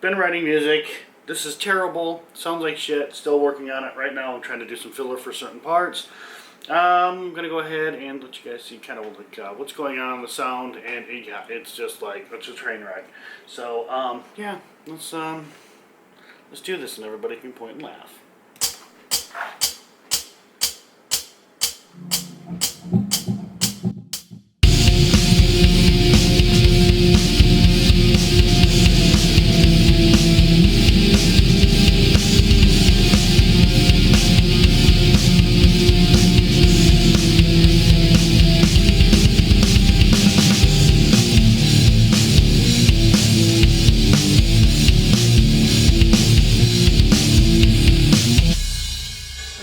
Been writing music. This is terrible. Sounds like shit. Still working on it right now. I'm trying to do some filler for certain parts. I'm gonna go ahead and let you guys see kind of like what's going on the sound, and yeah, it's just like it's a train wreck. So yeah, let's do this, and everybody can point and laugh.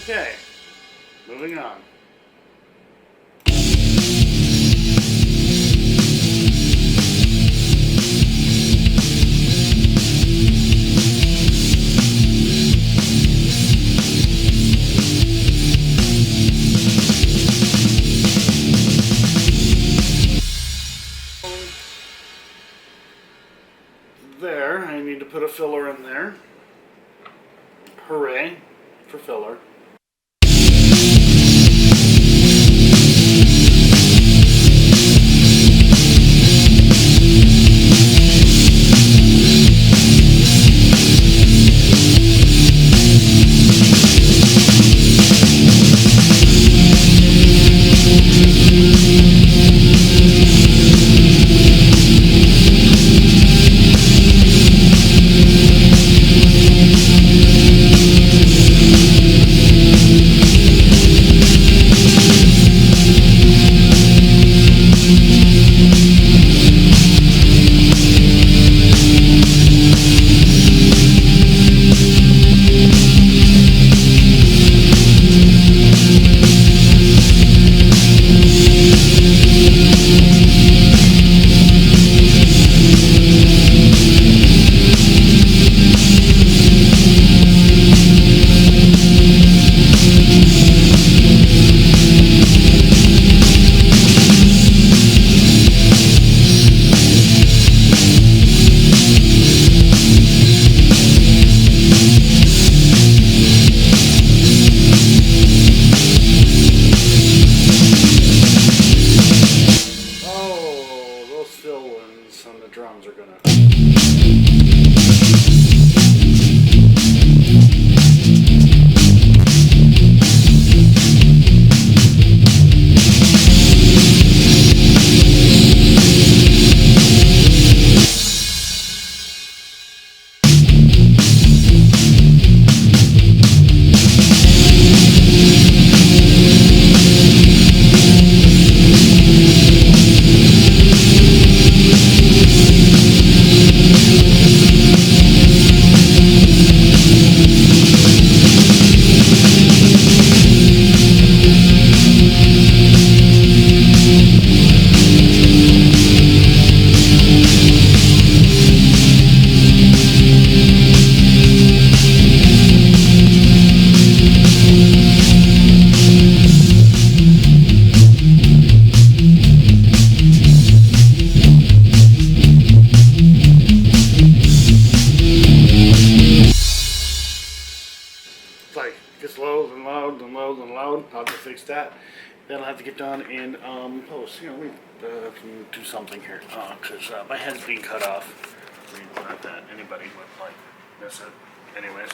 Okay, moving on. There, I need to put a filler in there. Hooray for filler. Oh, those fill-ins on the drums are gonna. It's like it gets loud and loud and loud and loud. I'll have to fix that. That'll have to get done in post. You know, we can do something here because my head's being cut off. I mean, not that anybody would like miss it. Anyways.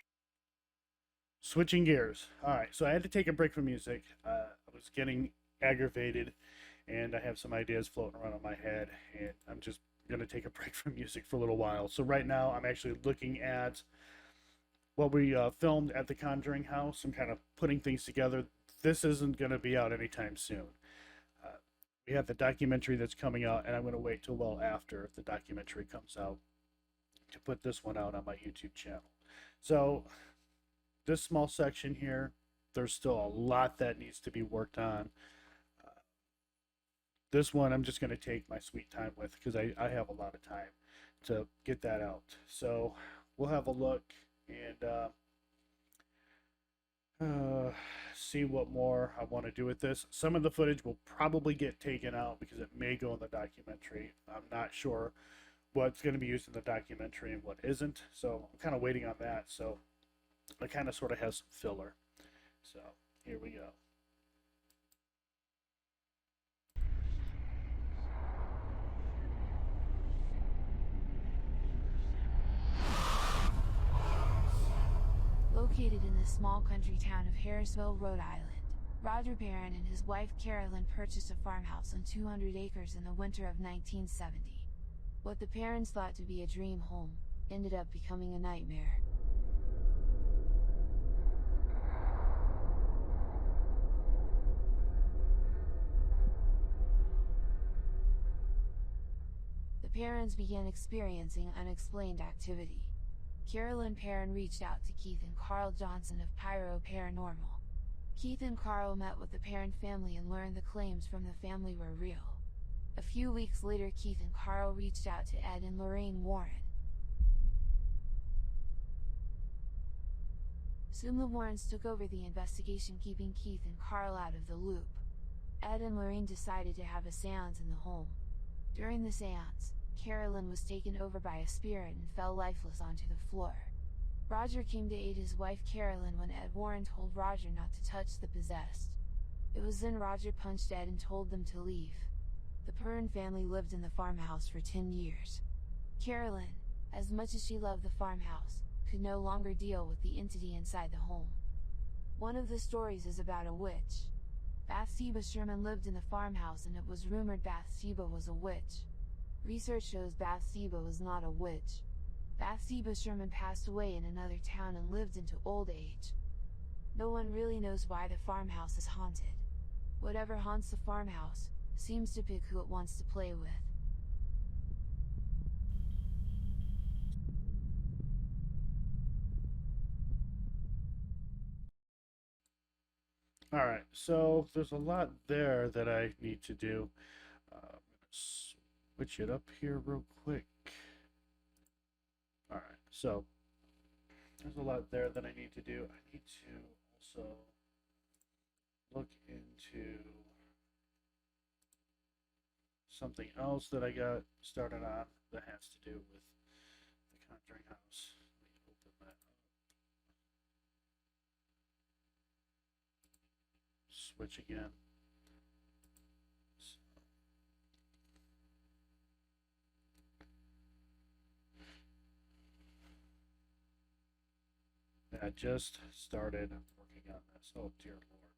Switching gears. All right, so I had to take a break from music. I was getting aggravated, and I have some ideas floating around in my head, and I'm just gonna take a break from music for a little while. So right now, I'm actually looking at what we filmed at the Conjuring House and kind of putting things together. This isn't going to be out anytime soon. Uh, we have the documentary that's coming out, and I'm going to wait till well after if the documentary comes out to put this one out on my YouTube channel. So, this small section here, there's still a lot that needs to be worked on. Uh, this one, I'm just going to take my sweet time with because I have a lot of time to get that out. So, we'll have a look and see what more I want to do with this. Some of the footage will probably get taken out because it may go in the documentary. I'm not sure what's going to be used in the documentary and what isn't. So I'm kind of waiting on that. So I kind of sort of have some filler. So here we go. Located in the small country town of Harrisville, Rhode Island, Roger Barron and his wife Carolyn purchased a farmhouse on 200 acres in the winter of 1970. What the parents thought to be a dream home ended up becoming a nightmare. The parents began experiencing unexplained activity. Carolyn Perrin reached out to Keith and Carl Johnson of Pyro Paranormal. Keith and Carl met with the Perrin family and learned the claims from the family were real. A few weeks later, Keith and Carl reached out to Ed and Lorraine Warren. Soon the Warrens took over the investigation, keeping Keith and Carl out of the loop. Ed and Lorraine decided to have a seance in the home. During the seance, Carolyn was taken over by a spirit and fell lifeless onto the floor. Roger came to aid his wife Carolyn when Ed Warren told Roger not to touch the possessed. It was then Roger punched Ed and told them to leave. The Perrin family lived in the farmhouse for 10 years. Carolyn, as much as she loved the farmhouse, could no longer deal with the entity inside the home. One of the stories is about a witch. Bathsheba Sherman lived in the farmhouse, and it was rumored Bathsheba was a witch. Research shows Bathsheba was not a witch. Bathsheba Sherman passed away in another town and lived into old age. No one really knows why the farmhouse is haunted. Whatever haunts the farmhouse seems to pick who it wants to play with. All right, so there's a lot there that I need to do. I'm gonna switch it up here real quick. All right, so there's a lot there that I need to do. I need to also look into something else that I got started on that has to do with the Conjuring House. Let me open that up. Switch again. I just started working on this. Oh dear Lord.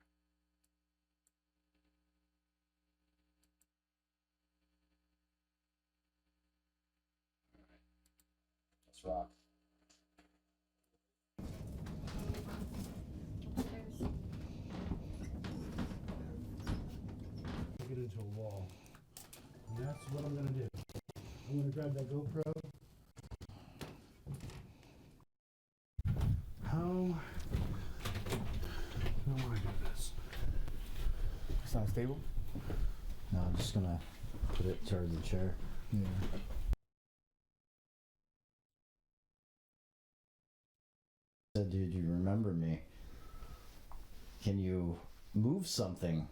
Let's rock. Get into a wall. And that's what I'm gonna do. I'm gonna grab that GoPro. How do I do this? It's not stable? No, I'm just gonna put it toward the chair. Yeah. Said, dude, you remember me? Can you move something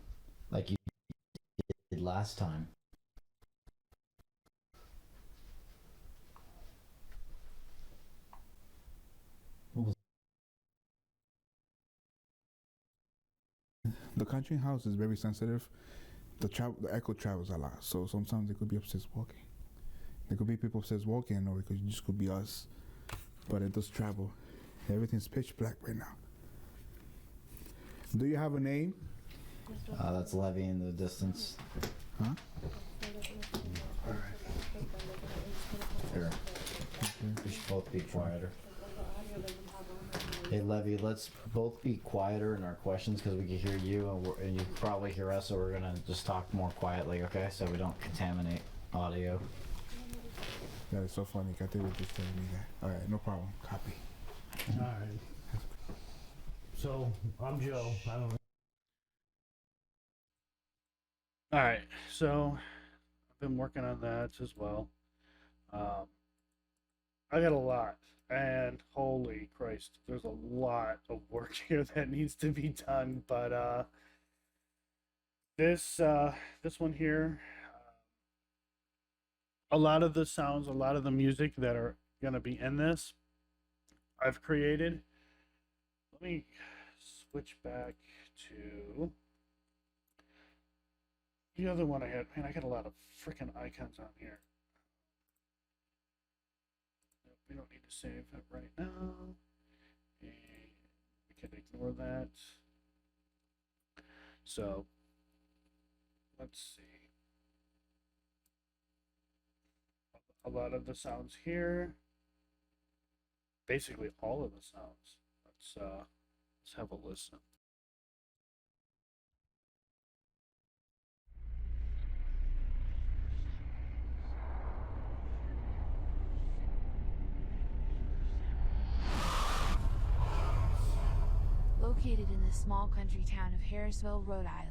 like you did last time? The Conjuring House is very sensitive. The echo travels a lot, so sometimes it could be upstairs walking. There could be people upstairs walking, or it just could be us. But it does travel. Everything's pitch black right now. Do you have a name? That's Levy in the distance. Huh? Here. We should both be quieter. Hey, Levy, let's both be quieter in our questions because we can hear you and you can probably hear us, so we're gonna just talk more quietly, okay? So we don't contaminate audio. That is so funny. Kate was just telling me that. All right, no problem. Copy. All right. So I'm Joe. I don't know. All right, so I've been working on that as well. I got a lot, and holy Christ, there's a lot of work here that needs to be done. But this one here, a lot of the sounds, a lot of the music that are going to be in this, I've created. Let me switch back to the other one I had. Man, I got a lot of freaking icons on here. We don't need to save it right now. And we can ignore that. So, let's see. A lot of the sounds here. Basically all of the sounds. Let's have a listen. Located in the small country town of Harrisville, Rhode Island,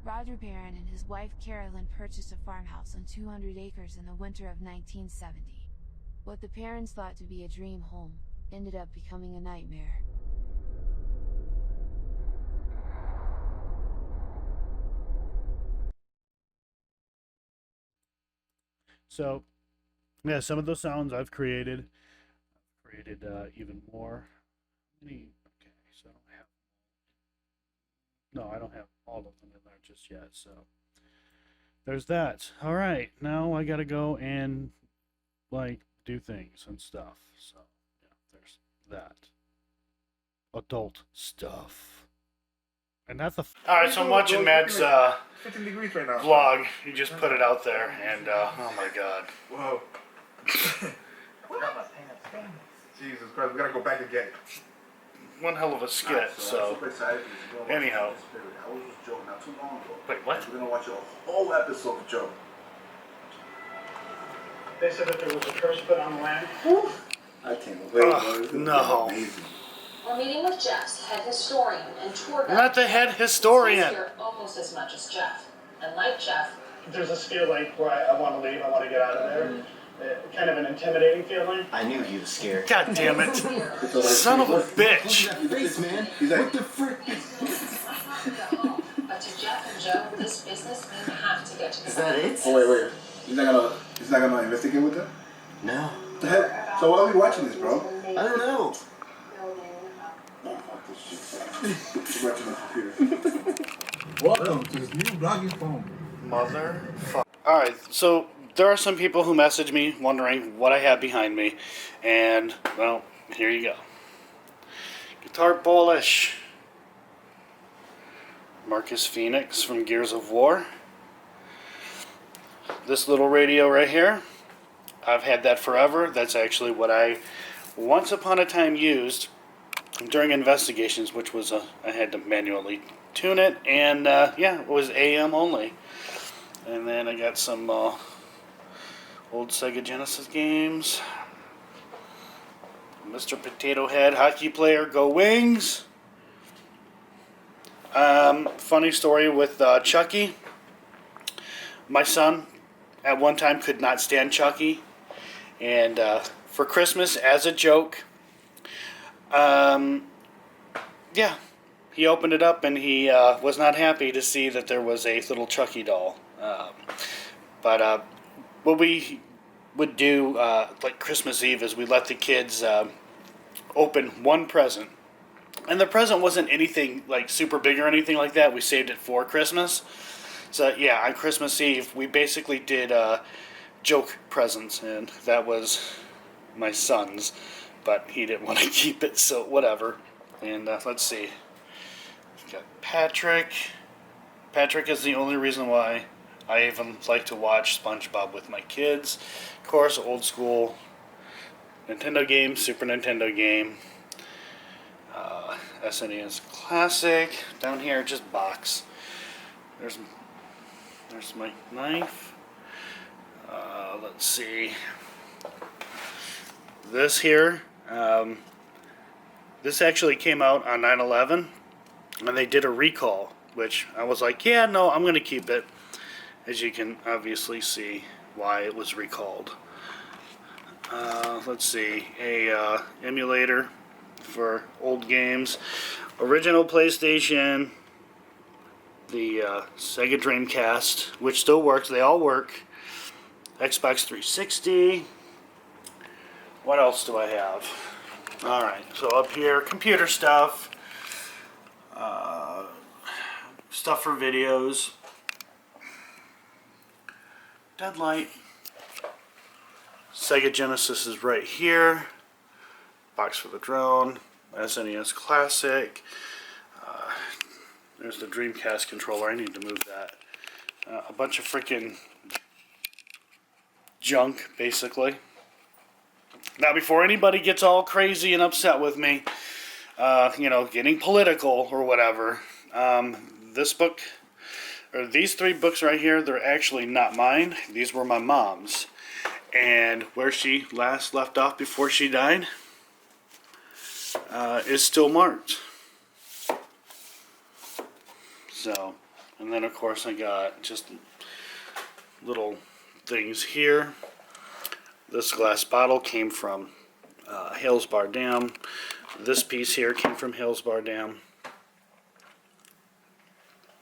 Roger Barron and his wife Carolyn purchased a farmhouse on 200 acres in the winter of 1970. What the parents thought to be a dream home ended up becoming a nightmare. So, yeah, some of those sounds I've created. I've created even more. Okay, so I don't have all of them in there just yet. So there's that. All right, now I gotta go and like do things and stuff. So yeah, there's that. Adult stuff. And that's the. All right, so I'm watching Matt's 15 degrees right now. vlog. He just put it out there, and oh my god. Whoa. Jesus Christ, we gotta go back again. One hell of a skit. So anyhow. I was just joking not too long ago. Wait, what? We're gonna watch a whole episode of Joe. They said that there was a curse put on the land. I can't believe it. No. Amazing. We're meeting with Jeff's head historian and tour guide. Not the head historian. He's here almost as much as Jeff. And like Jeff, There's this feeling where I want to leave, I want to get out of there. Kind of an intimidating feeling. I knew he was scared. God damn it. Son of a bitch. Face, man. He's like, What the frick? but to Jeff and Joe, this business, you have to get to the Is that it? oh wait. He's not gonna investigate with them? No. What the heck? So why are we watching this, bro? I don't know. Oh, fuck this shit. Watching my computer. Welcome to this new vlogging phone. Motherfucker. Alright, so there are some people who message me wondering what I have behind me. And, well, here you go. Guitar Polish. Marcus Phoenix from Gears of War. This little radio right here, I've had that forever. That's actually what I once upon a time used during investigations, which was I had to manually tune it, and yeah, it was AM only. And then I got some old Sega Genesis games. Mr. Potato Head, hockey player, go Wings. Funny story with Chucky. My son at one time could not stand Chucky, and for Christmas, as a joke, yeah, he opened it up and he was not happy to see that there was a little Chucky doll. But what we would do like Christmas Eve is we let the kids open one present. And the present wasn't anything like super big or anything like that. We saved it for Christmas. So yeah, on Christmas Eve, we basically did joke presents, and that was my son's. But he didn't want to keep it, so whatever. And let's see. We've got Patrick. Patrick is the only reason why I even like to watch SpongeBob with my kids. Of course, old school Nintendo game, Super Nintendo game. SNES Classic. Down here, just box. There's my knife. Let's see. This here. This actually came out on 9/11, and they did a recall, which I was like, yeah, no, I'm going to keep it. As you can obviously see why it was recalled. Let's see, a emulator for old games, original PlayStation, the Sega Dreamcast, which still works. They all work. Xbox 360. What else do I have? Alright, so up here, computer stuff. Stuff for videos. Deadlight. Sega Genesis is right here. Box for the drone. SNES Classic. There's the Dreamcast controller. I need to move that. A bunch of freaking junk, basically. Now, before anybody gets all crazy and upset with me, you know, getting political or whatever, this book, or these 3 books right here, they're actually not mine. These were my mom's. And where she last left off before she died is still marked. So, and then of course I got just little things here. This glass bottle came from Hales Bar Dam. This piece here came from Hales Bar Dam.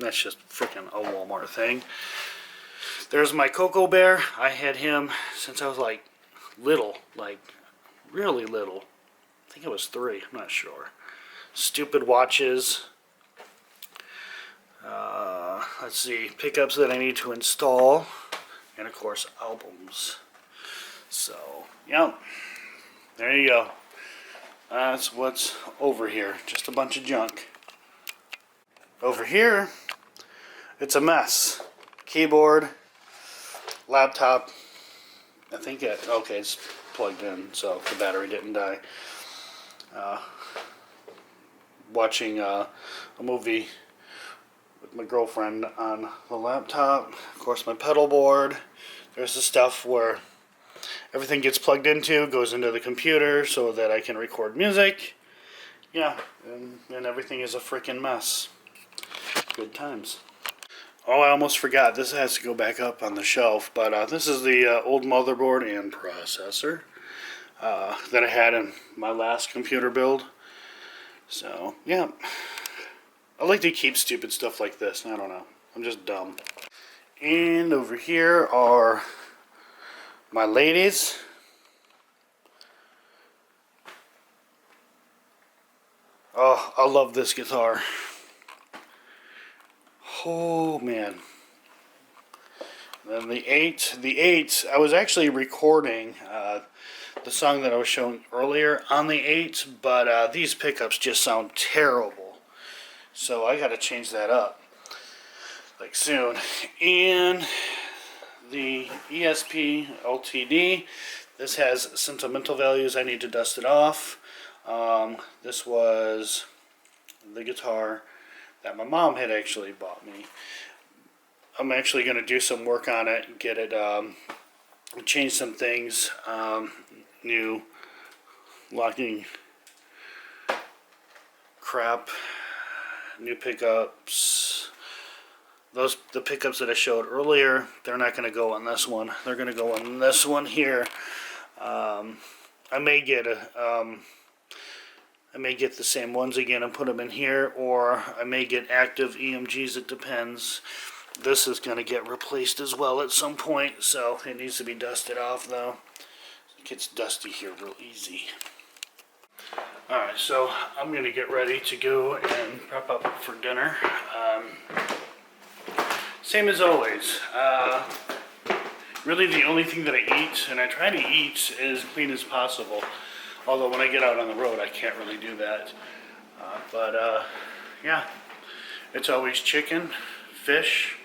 That's just freaking a Walmart thing. There's my Cocoa Bear. I had him since I was like little, like really little. I think I was 3, I'm not sure. Stupid watches. Let's see, pickups that I need to install. And of course, albums. So, yep. There you go. That's what's over here. Just a bunch of junk. Over here, it's a mess. Keyboard, laptop. I think okay, it's plugged in, so the battery didn't die. Watching a movie with my girlfriend on the laptop. Of course, my pedal board. There's the stuff where everything gets plugged into, goes into the computer so that I can record music. Yeah, and everything is a freaking mess. Good times. Oh, I almost forgot. This has to go back up on the shelf, but this is the old motherboard and processor that I had in my last computer build. So, yeah. I like to keep stupid stuff like this. I don't know. I'm just dumb. And over here are my ladies. Oh, I love this guitar. Oh, man. Then the 8, I was actually recording the song that I was showing earlier on the 8, but these pickups just sound terrible. So I gotta change that up, like soon. And the ESP LTD, this has sentimental values. I need to dust it off. This was the guitar that my mom had actually bought me. I'm actually going to do some work on it, get it, change some things, new locking crap, new pickups. The pickups that I showed earlier, they're not going to go on this one. They're going to go on this one here. I may get the same ones again and put them in here, or I may get active EMGs. It depends. This is going to get replaced as well at some point, so it needs to be dusted off though. It gets dusty here real easy. Alright, so I'm going to get ready to go and prep up for dinner. Same as always. Really the only thing that I eat, and I try to eat as clean as possible. Although when I get out on the road, I can't really do that. Yeah, it's always chicken, fish,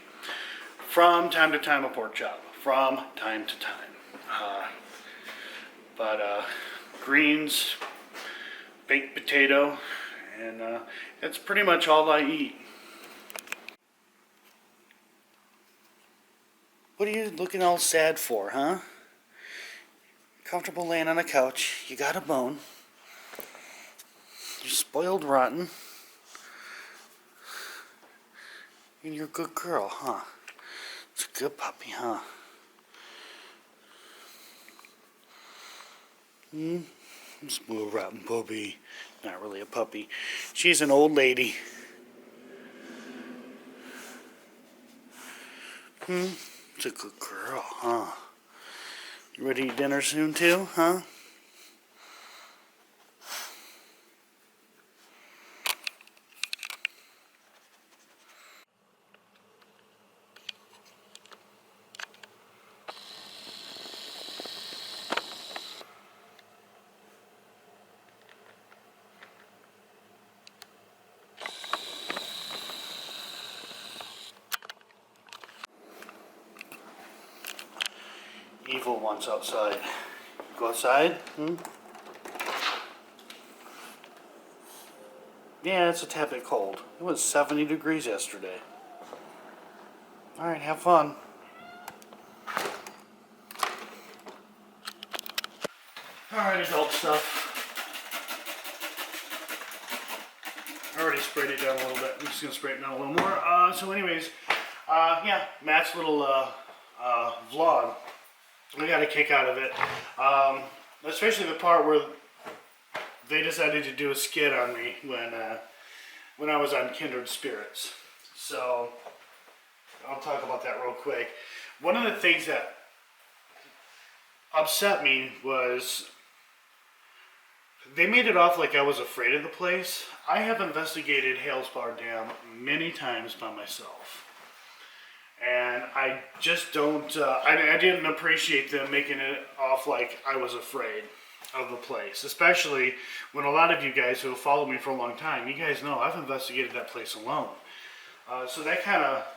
from time to time a pork chop, from time to time. Greens, baked potato, and that's pretty much all I eat. What are you looking all sad for, huh? Comfortable laying on a couch, you got a bone, you're spoiled rotten, and you're a good girl, huh? It's a good puppy, huh? Spoiled rotten puppy. Not really a puppy. She's an old lady. It's a good girl, huh? You ready to eat dinner soon too, huh? Evil one's outside. Go outside? Yeah, it's a tad bit cold. It was 70 degrees yesterday. Alright, have fun. Alright, adult stuff. I already sprayed it down a little bit. I'm just going to spray it down a little more. So anyways, yeah, Matt's little vlog. I got a kick out of it. Especially the part where they decided to do a skit on me when I was on Kindred Spirits. So I'll talk about that real quick. One of the things that upset me was they made it off like I was afraid of the place. I have investigated Hales Bar Dam many times by myself. And I just don't, I didn't appreciate them making it off like I was afraid of the place. Especially when a lot of you guys who have followed me for a long time, you guys know I've investigated that place alone. So that kind of,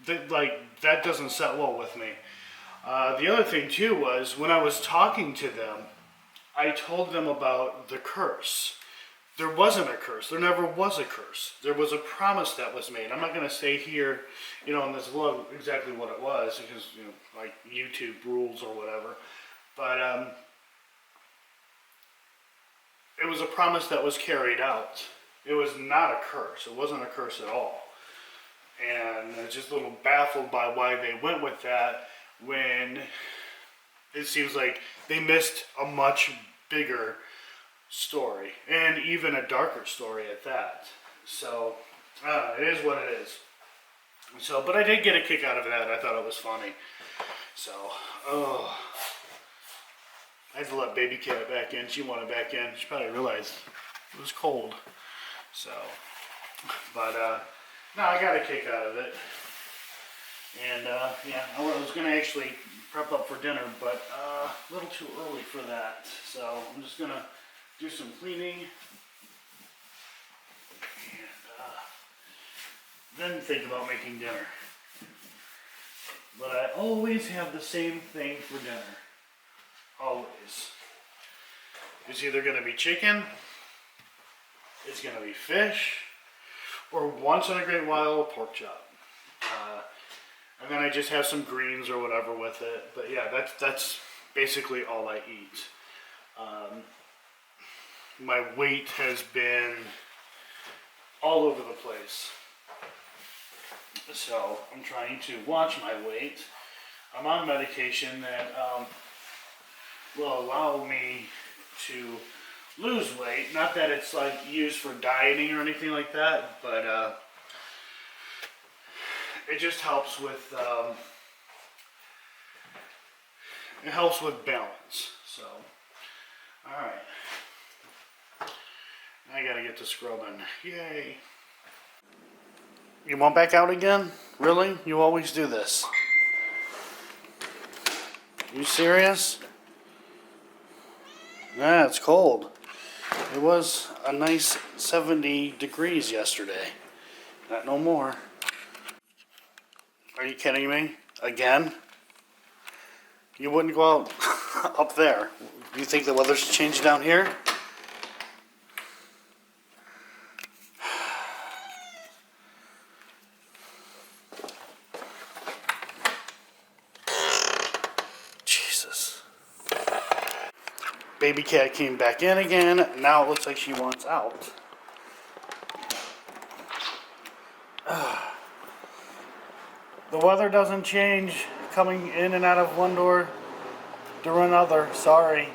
that doesn't set well with me. The other thing too was when I was talking to them, I told them about the curse. There wasn't a curse. There never was a curse. There was a promise that was made. I'm not going to say here, in this vlog exactly what it was because, like YouTube rules or whatever. But it was a promise that was carried out. It was not a curse. It wasn't a curse at all. And I was just a little baffled by why they went with that when it seems like they missed a much bigger story, and even a darker story at that. So, it is what it is. So, but I did get a kick out of that. I thought it was funny. So, I had to let baby cat back in. She wanted back in. She probably realized it was cold. So, but, no, I got a kick out of it. And, yeah, I was going to actually prep up for dinner, but a little too early for that. So, I'm just going to do some cleaning, and then think about making dinner. But I always have the same thing for dinner. Always. It's either going to be chicken, it's going to be fish, or once in a great while a pork chop. And then I just have some greens or whatever with it. But yeah, that's basically all I eat. My weight has been all over the place. So I'm trying to watch my weight. I'm on medication that will allow me to lose weight. Not that it's like used for dieting or anything like that, but it just helps with balance. So, all right. I gotta get to scrubbing. Yay. You want back out again? Really? You always do this. You serious? Yeah, it's cold. It was a nice 70 degrees yesterday. Not no more. Are you kidding me? Again? You wouldn't go out up there. Do you think the weather's changed down here? Jesus. Baby cat came back in again. Now it looks like she wants out. The weather doesn't change coming in and out of one door through another. Sorry.